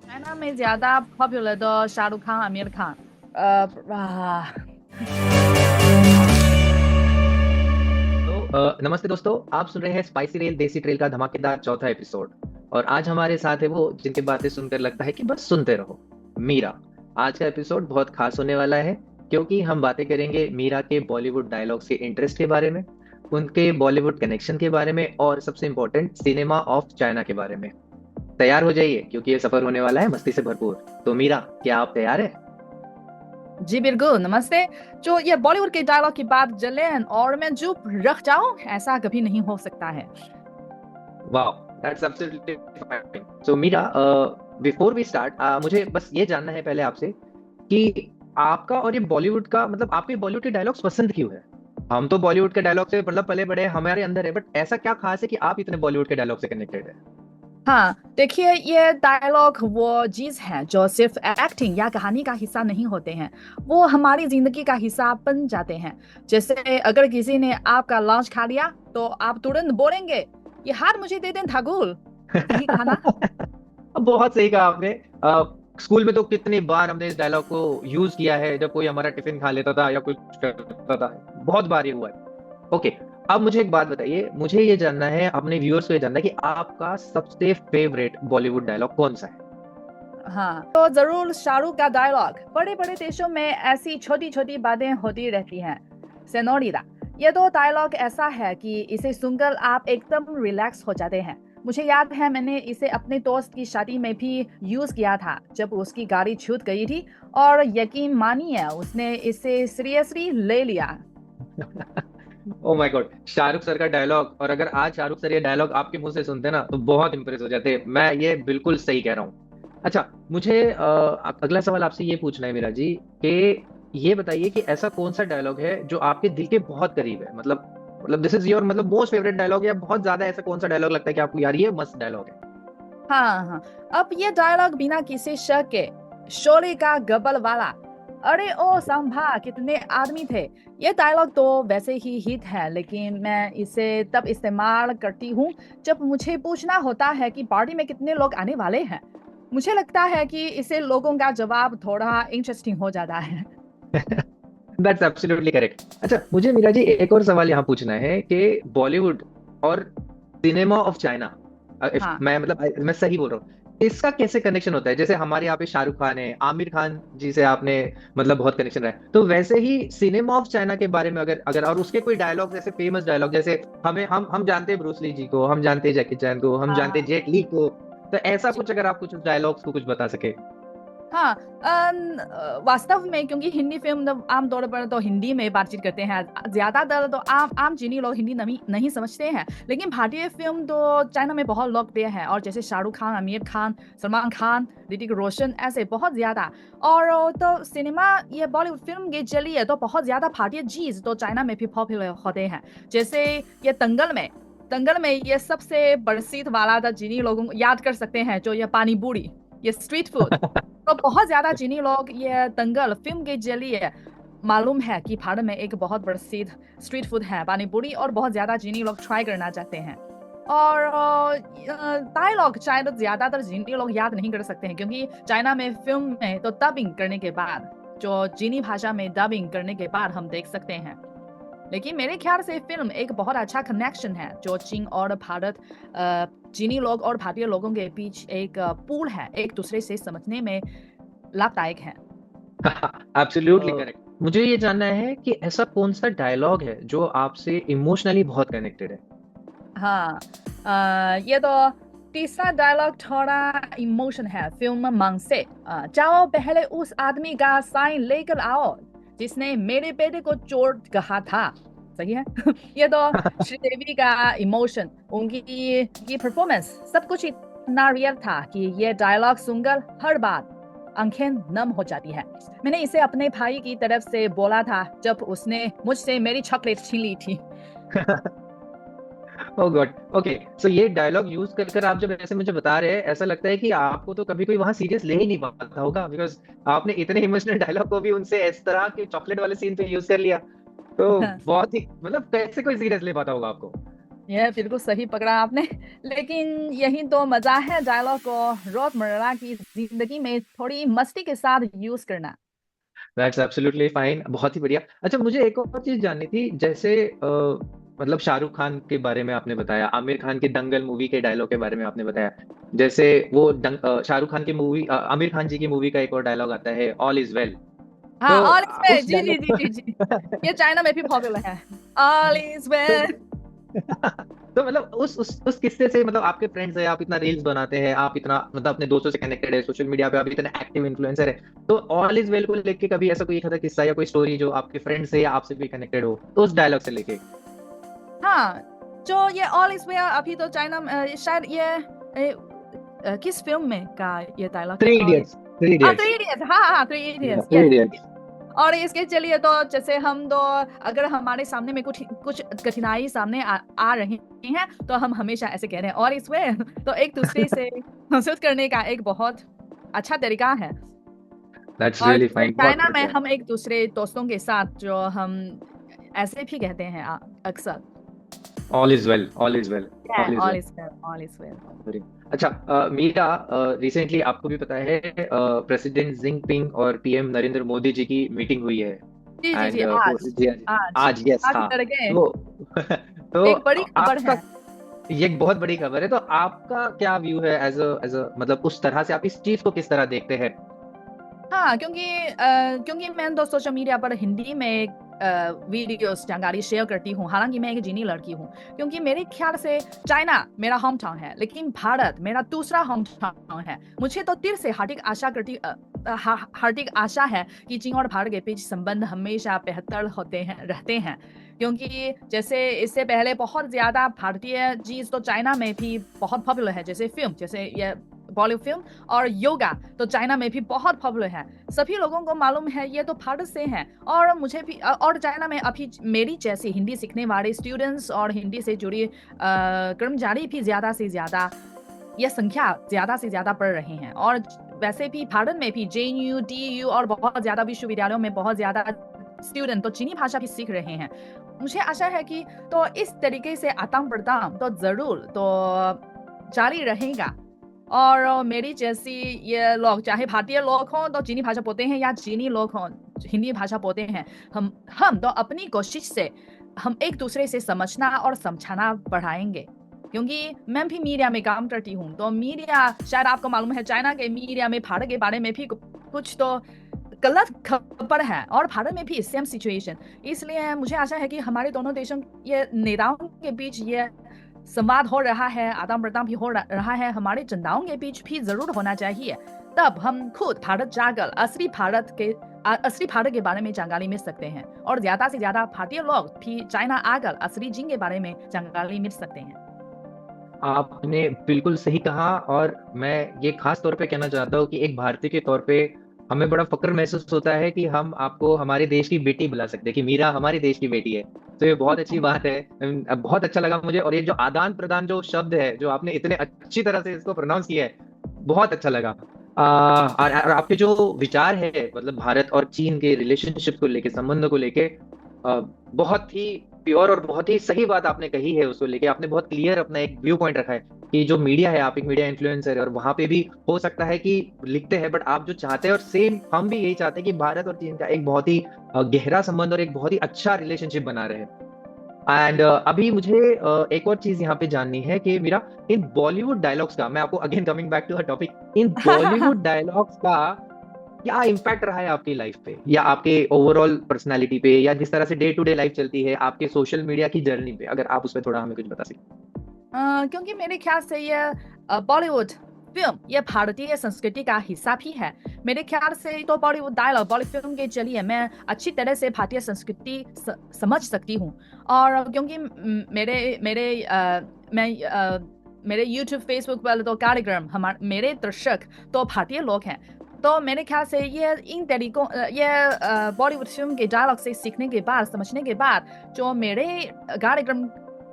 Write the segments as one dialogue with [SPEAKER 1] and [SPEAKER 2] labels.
[SPEAKER 1] China में ज्यादा popular तो शाहरुख खान आमिर खान।
[SPEAKER 2] नमस्ते दोस्तों, आप सुन रहे हैं स्पाइसी रेल देसी ट्रेल का धमाकेदार चौथा एपिसोड। और आज हमारे साथ है वो जिनकी बातें सुनकर लगता है कि बस सुनते रहो, मीरा। आज का एपिसोड बहुत खास होने वाला है, क्योंकि हम बातें करेंगे मीरा के बॉलीवुड डायलॉग्स के इंटरेस्ट के बारे में, उनके बॉलीवुड कनेक्शन के बारे में, और सबसे इम्पोर्टेंट सिनेमा ऑफ चाइना के बारे में। तैयार हो जाइए, क्योंकि ये सफर होने वाला है मस्ती से भरपूर। तो मीरा, क्या आप तैयार है?
[SPEAKER 1] जी बिल्कुल, नमस्ते। जो ये बॉलीवुड के डायलॉग की बात जलें और मैं चुप रख जाऊं, ऐसा कभी नहीं हो सकता है।
[SPEAKER 2] वाह, that's absolutely fine. So Meera, before we start, मुझे बस ये जानना है पहले आपसे कि आपका और ये बॉलीवुड का मतलब आपके बॉलीवुड के डायलॉग्स पसंद क्यों है? हम तो बॉलीवुड के डायलॉग से मतलब पले बड़े हमारे अंदर है, बट ऐसा क्या खास है कि आप इतने बॉलीवुड के डायलॉग से कनेक्टेड है?
[SPEAKER 1] हाँ, देखिए ये डायलॉग वो चीज है जो सिर्फ एक्टिंग या कहानी का हिस्सा नहीं होते हैं। वो हमारी जिंदगी का हिस्सा बन जाते हैं। जैसे अगर किसी ने आपका लंच खा लिया तो आप तुरंत बोलेंगे, ये हाथ मुझे दे दें ठाकुर। सही कहा ना?
[SPEAKER 2] अब बहुत सही कहा आपने। स्कूल में तो कितनी बार हमने इस डायलॉग को यूज किया है, जब कोई हमारा टिफिन खा लेता था या कुछ करता था। बहुत बार ये हुआ है। ओके, अब मुझे एक बात बताइए, मुझे ये जानना है, अपने व्यूअर्स को ये जानना है कि आपका सबसे फेवरेट बॉलीवुड डायलॉग कौन सा है?
[SPEAKER 1] हाँ, तो जरूर शाहरुख का डायलॉग। बड़े बड़े देशों में ऐसी छोटी छोटी बातें होती रहती हैं। सेनोरिटा, ये तो डायलॉग ऐसा है कि इसे सुनकर आप एकदम रिलैक्स हो जाते हैं। मुझे याद है मैंने इसे अपने दोस्त की शादी में भी यूज किया था जब उसकी गाड़ी छूट गई थी। और यकीन मानिए उसने इसे सीरियसली ले लिया।
[SPEAKER 2] Oh my God, Shahrukh sir का डायलॉग! और अगर आज शाहरुख सर ये डायलॉग आपके मुंह से सुनते ना तो बहुत इंप्रेस हो जाते। मैं ये बिल्कुल सही कह रहा हूँ। अच्छा, मुझे अगला सवाल आपसे ये पूछना है, मीरा जी, कि ये बताइए कि ऐसा कौन सा डायलॉग है जो आपके दिल के बहुत करीब है? मतलब दिस इज योर मतलब मोस्ट फेवरेट डायलॉग, या बहुत ज्यादा ऐसा कौन सा डायलॉग लगता है कि आपको यार ये मस्त डायलॉग है?
[SPEAKER 1] हाँ हाँ, अब ये डायलॉग बिना किसी शक के, शोले का गबल वाला। अरे ओ संभा कितने आदमी थे। ये डायलॉग तो वैसे ही हिट है, लेकिन मैं इसे तब इस्तेमाल करती हूँ जब मुझे पूछना होता है कि पार्टी में कितने लोग आने वाले हैं। मुझे लगता है कि इससे लोगों का जवाब थोड़ा इंटरेस्टिंग हो जाता है।
[SPEAKER 2] That's absolutely correct. अच्छा, मुझे मीरा जी एक और सवाल यहाँ पूछना है कि बॉलीवुड और सिनेमा ऑफ चाइना,
[SPEAKER 1] हाँ
[SPEAKER 2] मैं सही बोल रहा हूँ, इसका कैसे कनेक्शन होता है? जैसे हमारे यहाँ पे शाहरुख खान है, आमिर खान जी से आपने मतलब बहुत कनेक्शन रहा है, तो वैसे ही सिनेमा ऑफ चाइना के बारे में अगर अगर और उसके कोई डायलॉग, जैसे फेमस डायलॉग, जैसे हम जानते हैं ब्रूस ली जी को, हम जानते हैं जैकी चैन को, हम
[SPEAKER 1] हाँ
[SPEAKER 2] जानते हैं
[SPEAKER 1] हाँ।
[SPEAKER 2] जेट ली को। तो ऐसा कुछ, अगर आप कुछ डायलॉग्स को कुछ बता सके।
[SPEAKER 1] हाँ, वास्तव में क्योंकि हिंदी फिल्म तो आमतौर पर तो हिंदी में बातचीत करते हैं। ज्यादातर तो आम आम चीनी लोग हिंदी नहीं नहीं समझते हैं, लेकिन भारतीय फिल्म तो चाइना में बहुत लोकप्रिय है। और जैसे शाहरुख खान, आमिर खान, सलमान खान, ऋतिक रोशन, ऐसे बहुत ज्यादा। और तो सिनेमा, ये बॉलीवुड फिल्म के जरिए तो बहुत ज्यादा भारतीय चीज तो चाइना में भी पॉपुलर होते हैं। जैसे ये दंगल में ये सबसे प्रसिद्ध वाला था, चीनी लोगों को याद कर सकते हैं, जो ये पानी पूरी, ये स्ट्रीट फूड। तो बहुत ज्यादा चीनी लोग ये दंगल फिल्म के जरिए मालूम है कि भारत में एक बहुत प्रसिद्ध स्ट्रीट फूड है पानी पूरी, और बहुत ज्यादा चीनी लोग ट्राई करना चाहते हैं। और डायलॉग शायद ज्यादातर चीनी लोग याद नहीं कर सकते हैं, क्योंकि चाइना में फिल्म में तो डबिंग करने के बाद, जो चीनी भाषा में डबिंग करने के बाद हम देख सकते हैं। लेकिन मेरे ख्याल से फिल्म एक बहुत अच्छा कनेक्शन है जो चीन और भारत, चीनी लोग और भारतीय लोगों के बीच एक पुल है, एक दूसरे से समझने में लाभदायक है।
[SPEAKER 2] Absolutely correct. मुझे ये जानना है कि ऐसा कौन सा डायलॉग है जो आपसे इमोशनली बहुत कनेक्टेड है?
[SPEAKER 1] हाँ, ये तो तीसरा डायलॉग थोड़ा इमोशन है। फिल्म मंग से, जाओ पहले उस आदमी का साइन लेकर आओ जिसने मेरे बेटे को चोट कहा था। सही है। ये तो श्रीदेवी का इमोशन, उनकी ये परफॉर्मेंस, सब कुछ इतना रियल था कि ये डायलॉग सुनकर हर बार आंखें नम हो जाती है। मैंने इसे अपने भाई की तरफ से बोला था जब उसने मुझसे मेरी चॉकलेट छीन ली थी।
[SPEAKER 2] ओह गॉड। ओके, सो ये डायलॉग यूज कर कर आप जब ऐसे मुझे बता रहे हैं, ऐसा लगता है कि आपको तो कभी कोई वहां सीरियस ले ही नहीं पाता होगा, बिकॉज आपने इतने इमोशनल डायलॉग को भी उनसे इस तरह के चॉकलेट वाले सीन पे यूज कर लिया। तो बहुत ही मतलब कैसे कोई सीरियस ले पाता होगा आपको?
[SPEAKER 1] ये बिल्कुल सही पकड़ा आपने। लेकिन यही तो मजा है डायलॉग को रोजमर्रा की जिंदगी में थोड़ी मस्ती के साथ यूज करना।
[SPEAKER 2] दैट्स एब्सोल्युटली फाइन, बहुत ही बढ़िया। अच्छा, मुझे एक और चीज जाननी थी, जैसे मतलब शाहरुख खान के बारे में आपने बताया, आमिर खान की दंगल मूवी के डायलॉग के बारे में आपने बताया। जैसे वो शाहरुख खान की मूवी, आमिर खान जी की मूवी का एक और डायलॉग आता है, ऑल इज वेल।
[SPEAKER 1] हाँ,
[SPEAKER 2] तो
[SPEAKER 1] ऑल इज वेल,
[SPEAKER 2] उस
[SPEAKER 1] जी जी जी
[SPEAKER 2] डायलॉग
[SPEAKER 1] जी जी। ये चाइना में भी पॉपुलर है, ऑल इज
[SPEAKER 2] तो
[SPEAKER 1] वेल।
[SPEAKER 2] तो मतलब उस किस्से से, मतलब आपके फ्रेंड्स है, आप इतना रील्स बनाते हैं, आप इतना मतलब अपने दोस्तों से कनेक्टेड है, सोशल मीडिया पे आप इतने एक्टिव इन्फ्लुएंसर है, तो ऑल इज वेल को लेके कभी ऐसा कोई एक आधा किस्सा या कोई स्टोरी जो आपके फ्रेंड से या आपसे भी कनेक्टेड हो, तो उस डायलॉग से लेके।
[SPEAKER 1] हाँ, जो ये ऑल इज वेल अभी तो चाइना में शायद ये किस फिल्म में का ये डायलॉग है,
[SPEAKER 2] three
[SPEAKER 1] all is,
[SPEAKER 2] idiots, three idiots.
[SPEAKER 1] Three idiots, हाँ हाँ, three idiots,
[SPEAKER 2] three
[SPEAKER 1] yes.
[SPEAKER 2] Idiots.
[SPEAKER 1] और इसके चलिए तो जैसे हम तो अगर हमारे सामने में कुछ कुछ कठिनाई सामने आ रही हैं तो हम हमेशा ऐसे कह रहे हैं और इसमें तो एक दूसरे से महसूस करने का एक बहुत अच्छा तरीका है।
[SPEAKER 2] दैट्स
[SPEAKER 1] और
[SPEAKER 2] रियली
[SPEAKER 1] जैसे
[SPEAKER 2] फाइन, बहुत
[SPEAKER 1] चाइना में
[SPEAKER 2] बढ़िया।
[SPEAKER 1] हम एक दूसरे दोस्तों के साथ जो हम ऐसे भी कहते हैं अक्सर,
[SPEAKER 2] all is well, all is well, all is
[SPEAKER 1] all
[SPEAKER 2] well.
[SPEAKER 1] Is well, all is well.
[SPEAKER 2] अच्छा, मीरा, रिसेंटली आपको भी पता है प्रेसिडेंट जिनपिंग और पीएम नरेंद्र मोदी जी की मीटिंग हुई है।
[SPEAKER 1] जी जी जी,
[SPEAKER 2] एंड वो
[SPEAKER 1] आज,
[SPEAKER 2] जी,
[SPEAKER 1] आज
[SPEAKER 2] आज, यस,
[SPEAKER 1] आज
[SPEAKER 2] हाँ।
[SPEAKER 1] लड़के,
[SPEAKER 2] तो तो
[SPEAKER 1] एक बड़ी खबर
[SPEAKER 2] आपका,
[SPEAKER 1] है।
[SPEAKER 2] ये एक बहुत बड़ी खबर है, तो आपका क्या व्यू है एज अ मतलब उस तरह से आप इस चीज को किस तरह देखते हैं?
[SPEAKER 1] हाँ, क्योंकि मैं तो सोशल मीडिया पर हिंदी में वीडियोस जानकारी शेयर करती हूँ, हालांकि मैं एक चीनी लड़की हूँ। क्योंकि मेरे ख्याल से चाइना मेरा होम टाउन है, लेकिन भारत मेरा दूसरा होम टाउन है। मुझे तो दिल से हार्दिक आशा है कि चीन और भारत के बीच संबंध हमेशा बेहतर होते हैं रहते हैं। क्योंकि जैसे इससे पहले बहुत ज्यादा भारतीय चीज तो चाइना में भी बहुत पॉपुलर है, जैसे फिल्म, जैसे ये बॉलीवुड फिल्म और योगा तो चाइना में भी बहुत पॉपुलर है। सभी लोगों को मालूम है ये तो भारत से हैं। और मुझे भी और चाइना में अभी मेरी जैसी हिंदी सीखने वाले स्टूडेंट्स और हिंदी से जुड़ी कर्मचारी भी ज्यादा से ज्यादा, यह संख्या ज्यादा से ज्यादा बढ़ रहे हैं। और वैसे भी भारत में भी JNU DU और बहुत ज्यादा विश्वविद्यालयों में बहुत ज्यादा स्टूडेंट तो चीनी भाषा भी सीख रहे हैं। मुझे आशा है कि तो इस तरीके से आदान प्रदान तो जरूर तो जारी रहेगा। और मेरी जैसी ये लोग, चाहे भारतीय लोग हों तो चीनी भाषा बोलते हैं या चीनी लोग हों हिंदी भाषा बोलते हैं, हम तो अपनी कोशिश से हम एक दूसरे से समझना और समझाना बढ़ाएंगे। क्योंकि मैं भी मीडिया में काम करती हूँ, तो मीडिया शायद आपको मालूम है चाइना के मीडिया में भारत के बारे में भी कुछ तो गलत खबर है, और भारत में भी सेम सिचुएशन। इसलिए मुझे आशा है कि हमारे दोनों देशों ये नेताओं के बीच ये संवाद हो रहा है, आदान प्रदान भी हो रहा है, हमारे जनताओं के बीच भी जरूर होना चाहिए। तब हम खुद भारत जाकर असली भारत के बारे में जानकारी मिल सकते हैं, और ज्यादा से ज्यादा भारतीय लोग भी चाइना आकर असली चीन के बारे में जानकारी मिल सकते हैं।
[SPEAKER 2] आपने बिल्कुल सही कहा, और मैं ये खास तौर पे कहना चाहता हूँ कि एक भारतीय के तौर पे हमें बड़ा फक्र महसूस होता है कि हम आपको हमारे देश की बेटी बुला सकते हैं, कि मीरा हमारे देश की बेटी है। तो ये बहुत अच्छी बात है। बहुत अच्छा लगा मुझे, और ये जो आदान प्रदान जो शब्द है, जो आपने इतने अच्छी तरह से इसको प्रोनाउंस किया है, बहुत अच्छा लगा। और आपके जो विचार है, मतलब भारत और चीन के रिलेशनशिप को लेके, संबंधों को लेके, बहुत ही प्योर और बहुत ही सही बात आपने कही है। उसको लेके आपने बहुत क्लियर अपना एक व्यू पॉइंट रखा है कि जो मीडिया है, आप एक मीडिया इन्फ्लुएंसर है, और वहां पे भी हो सकता है कि लिखते हैं, बट आप जो चाहते हैं, और सेम हम भी यही चाहते हैं कि भारत और चीन का एक बहुत ही गहरा संबंध और एक बहुत ही अच्छा रिलेशनशिप बना रहे। एंड अभी मुझे एक और चीज यहाँ पे जाननी है कि मेरा, इन बॉलीवुड डायलॉग्स का, मैं आपको again coming back to her topic, in Bollywood dialogues का क्या इम्पैक्ट रहा है आपकी लाइफ पे, या आपके ओवरऑल पर्सनालिटी पे, या जिस तरह से डे टू डे लाइफ चलती है आपके सोशल मीडिया की जर्नी पे, अगर आप उस पर थोड़ा हमें कुछ बता सकें।
[SPEAKER 1] क्योंकि मेरे ख्याल से ये बॉलीवुड फिल्म ये भारतीय संस्कृति का हिस्सा भी है। मेरे ख्याल से तो बॉलीवुड डायलॉग बॉलीवुड फिल्म के जरिए मैं अच्छी तरह से भारतीय संस्कृति समझ सकती हूँ। और क्योंकि मेरे मेरे मैं मेरे यूट्यूब फेसबुक पर तो कार्यक्रम हमारे मेरे दर्शक तो भारतीय लोग हैं। तो मेरे ख्याल से ये इन तरीकों ये बॉलीवुड फिल्म के डायलॉग से सीखने के बाद, समझने के बाद, जो मेरे कार्यक्रम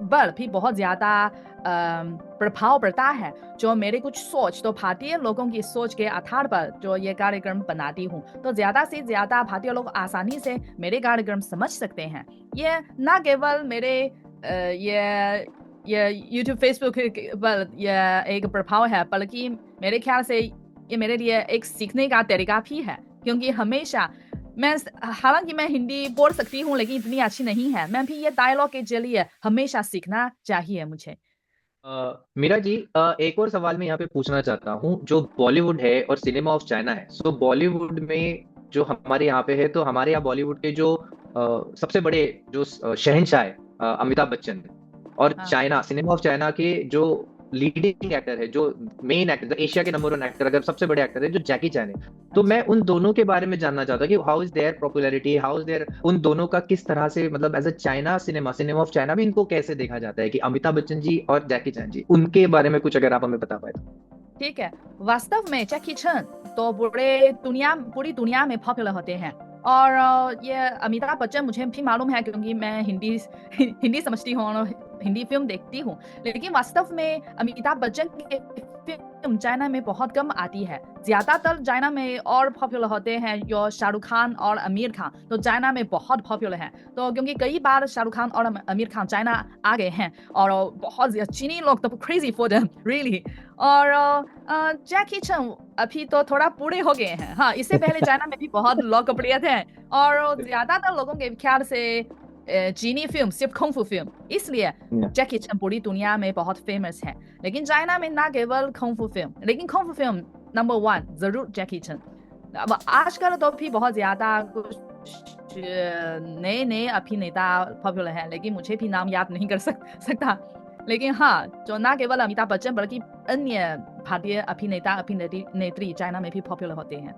[SPEAKER 1] पर भी बहुत ज्यादा प्रभाव पड़ता है। जो मेरे कुछ सोच तो भारतीय लोगों की सोच के आधार पर जो ये कार्यक्रम बनाती हूँ, तो ज्यादा से ज्यादा भारतीय लोग आसानी से मेरे कार्यक्रम समझ सकते हैं। ये न केवल मेरे ये ये यूट्यूब फेसबुक पर ये एक प्रभाव है, बल्कि मेरे ख्याल से ये मेरे लिए एक सीखने का तरीका भी है, क्योंकि हमेशा हालांकि मैं हिंदी बोल सकती हूँ लेकिन इतनी अच्छी नहीं है, मैं भी ये डायलॉग के जरिए हमेशा सीखना चाहिए मुझे।
[SPEAKER 2] मीरा जी, एक और सवाल मैं यहाँ पे पूछना चाहता हूँ। जो बॉलीवुड है और सिनेमा ऑफ चाइना है, सो बॉलीवुड में जो हमारे यहाँ पे है, तो हमारे यहाँ बॉलीवुड के जो सबसे बड़े जो शहंशाह है, अमिताभ बच्चन है। और
[SPEAKER 1] हाँ।
[SPEAKER 2] चाइना, सिनेमा ऑफ चाइना के जो लीडिंग एक्टर है, जो मेन एक्टर, एशिया के नंबर 1 एक्टर, अगर सबसे बड़े एक्टर है, जो जैकी चैन है। तो मैं
[SPEAKER 1] अच्छा।
[SPEAKER 2] उन दोनों के बारे में जानना चाहता हूँ कि how is their popularity, how is their, उन दोनों का किस तरह से, मतलब as a China cinema, cinema of China में इनको कैसे देखा जाता है, कि अमिताभ बच्चन जी और जैकी चैन जी, उनके बारे में कुछ अगर आप हमें बता पाए तो।
[SPEAKER 1] ठीक है। वास्तव में जैकी चैन तो पूरी दुनिया में पॉपुलर होते हैं। और ये अमिताभ बच्चन मुझे भी मालूम है, क्योंकि मैं हिंदी हिंदी समझती हूँ और हिंदी फिल्म देखती हूँ। लेकिन वास्तव में अमिताभ बच्चन की फिल्म चाइना में बहुत कम आती है। ज्यादातर चाइना में और पॉपुलर होते हैं जो शाहरुख खान और आमिर खान, तो चाइना में बहुत पॉपुलर है। तो क्योंकि कई बार शाहरुख खान और आमिर खान चाइना आ गए हैं, और बहुत चीनी लोग तो क्रेजी फॉर देम रियली। और जैकी चैन अभी तो थोड़ा बूढ़े हो गए हैं। हाँ, इससे पहले चाइना में भी बहुत लोकप्रिय थे, और ज्यादातर लोगों के ख्याल से चीनी फिल्म सिर्फ कुंग-फू फिल्म, इसलिए जैकी चैन पूरी दुनिया में बहुत फेमस है। लेकिन चाइना में ना केवल कुंग-फू फिल्म, लेकिन कुंग-फू फिल्म नंबर 1 जरूर जैकी चैन। अब आजकल तो भी बहुत ज्यादा कुछ नए नए अभिनेता पॉपुलर हैं, लेकिन मुझे भी नाम याद नहीं कर सकता। लेकिन हाँ, जो ना केवल अमिताभ बच्चन बल्कि अन्य भारतीय अभिनेता अभिनेत्री चाइना में भी पॉपुलर होते हैं।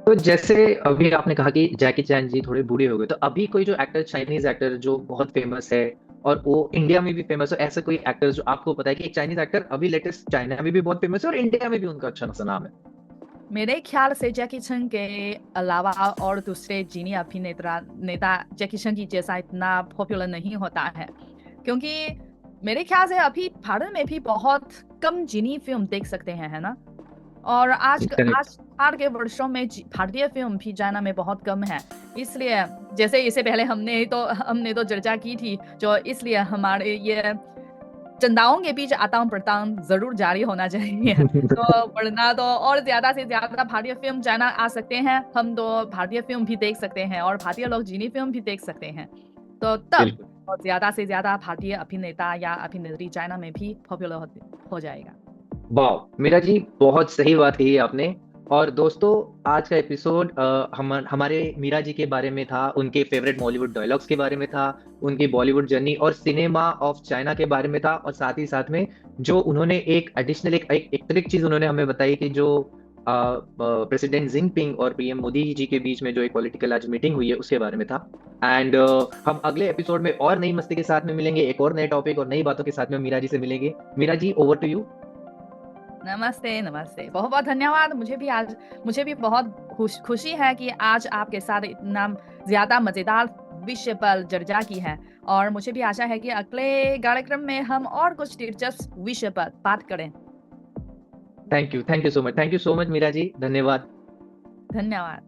[SPEAKER 2] तो जैसे अभी आपने कहा कि जैकी चैन जी थोड़े बूढ़े हो गए, तो अभी कोई जो एक्टर, चाइनीज एक्टर जो बहुत फेमस है और वो इंडिया में भी फेमस हो, ऐसा कोई एक्टर जो आपको पता है कि एक चाइनीज एक्टर अभी लेटेस्ट चाइना में भी बहुत फेमस है और इंडिया में भी उनका अच्छा खासा नाम है?
[SPEAKER 1] मेरे ख्याल से जैकी चैन के अलावा और दूसरे चीनी अभिनेता नेता जैकी चैन की जैसा इतना पॉपुलर नहीं होता है, क्योंकि मेरे ख्याल से अभी भारत में भी बहुत कम चीनी फिल्म देख सकते हैं, है ना? और
[SPEAKER 2] करेक्ट।
[SPEAKER 1] आज के वर्षों में भारतीय फिल्म भी चाइना में बहुत कम है। इसलिए जैसे इससे पहले हमने तो चर्चा की थी, जो इसलिए हमारे ये चंदाओं के बीच आदान प्रदान जरूर जारी होना चाहिए। तो वरना तो और ज्यादा से ज्यादा भारतीय फिल्म चाइना आ सकते हैं, हम तो भारतीय फिल्म भी देख सकते हैं और भारतीय लोग चीनी फिल्म भी देख सकते हैं। तो तब
[SPEAKER 2] बिल्कुल।
[SPEAKER 1] और ज्यादा से ज्यादा भारतीय अभिनेता या अभिनेत्री चाइना में भी पॉपुलर हो जाएगा।
[SPEAKER 2] वाह, मीरा जी बहुत सही बात कही आपने। और दोस्तों, आज का एपिसोड हमारे मीरा जी के बारे में था, उनके फेवरेट बॉलीवुड डायलॉग्स के बारे में था, उनकी बॉलीवुड जर्नी और सिनेमा ऑफ चाइना के बारे में था, और साथ ही साथ में जो उन्होंने एक एडिशनल एक अतिरिक्त चीज उन्होंने हमें बताई कि जो प्रेसिडेंट जिनपिंग और पीएम मोदी जी के बीच में जो एक पॉलिटिकल आज मीटिंग हुई है उसके बारे में था। एंड हम अगले एपिसोड में और नई मस्ती के साथ में मिलेंगे, एक और नए टॉपिक और नई बातों के साथ में मीरा जी से मिलेंगे। Meera ji, over to you.
[SPEAKER 1] नमस्ते, नमस्ते। बहुत बहुत धन्यवाद। मुझे भी बहुत खुशी है कि आज आपके साथ इतना ज्यादा मजेदार विषय पर चर्चा की है, और मुझे भी आशा है कि अगले कार्यक्रम में हम और कुछ दिलचस्प विषय पर बात करें।
[SPEAKER 2] Thank you so much, Meera ji, धन्यवाद।
[SPEAKER 1] धन्यवाद।